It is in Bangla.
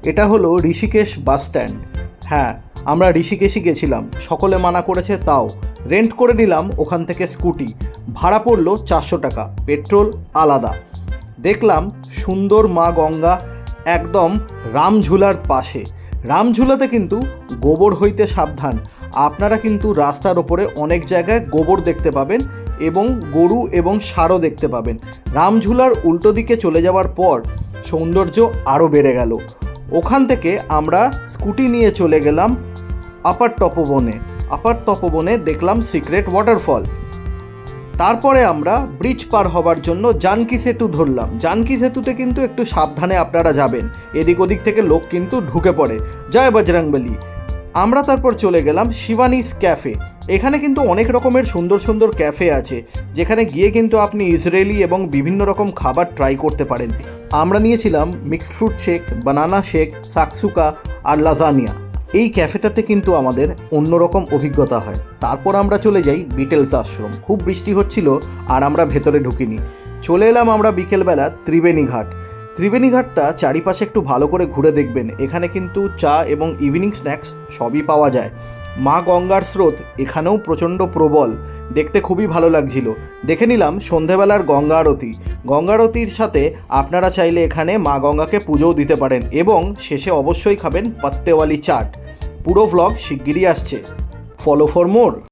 এটা হলো ঋষিকেশ বাস স্ট্যান্ড। হ্যাঁ, আমরা ঋষিকেশই গেছিলাম, সকলে মানা করেছে তাও রেন্ট করে নিলাম ওখান থেকে স্কুটি। ভাড়া পড়লো 400 টাকা, পেট্রোল আলাদা। দেখলাম সুন্দর মা গঙ্গা একদম রামঝুলার পাশে। রামঝুলাতে কিন্তু গোবর হইতে সাবধান। আপনারা কিন্তু রাস্তার ওপরে অনেক জায়গায় গোবর দেখতে পাবেন এবং গরু এবং ষাঁড়ও দেখতে পাবেন। রামঝুলার উল্টো দিকে চলে যাওয়ার পর সৌন্দর্য আরও বেড়ে গেল। ওখান থেকে আমরা স্কুটি নিয়ে চলে গেলাম আপার তপবনে। আপার তপবনে দেখলাম সিক্রেট ওয়াটারফল। তারপরে আমরা ব্রিজ পার হবার জন্য জানকী সেতু ধরলাম। জানকী সেতুতে কিন্তু একটু সাবধানে আপনারা যাবেন, এদিক ওদিক থেকে লোক কিন্তু ঢুকে পড়ে। জয় বজরংবলী। আমরা তারপর চলে গেলাম শিবানীস ক্যাফে। এখানে কিন্তু অনেক রকমের সুন্দর সুন্দর ক্যাফে আছে, যেখানে গিয়ে কিন্তু আপনি ইসরায়েলি এবং বিভিন্ন রকম খাবার ট্রাই করতে পারেন। আমরা নিয়েছিলাম মিক্সড ফ্রুট শেক, বানানা শেক, সাকসুকা আর লাজানিয়া। এই ক্যাফেটাতে কিন্তু আমাদের অন্যরকম অভিজ্ঞতা হয়। তারপর আমরা চলে যাই বিটেলস আশ্রম। খুব বৃষ্টি হচ্ছিল আর আমরা ভেতরে ঢুকিনি। চলে এলাম আমরা বিকেলবেলা ত্রিবেণী ঘাট। ত্রিবেণী ঘাটটা চারিপাশে একটু ভালো করে ঘুরে দেখবেন। এখানে কিন্তু চা এবং ইভিনিং স্ন্যাক্স সবই পাওয়া যায়। মা গঙ্গার স্রোত এখানেও প্রচণ্ড প্রবল, দেখতে খুবই ভালো লাগছিল। দেখে নিলাম সন্ধেবেলার গঙ্গা আরতি। গঙ্গা আরতির সাথে আপনারা চাইলে এখানে মা গঙ্গাকে পুজোও দিতে পারেন এবং শেষে অবশ্যই খাবেন পাত্তেওয়ালি চাট। পুরো ভ্লগ শিগগিরই আসছে। Follow for more.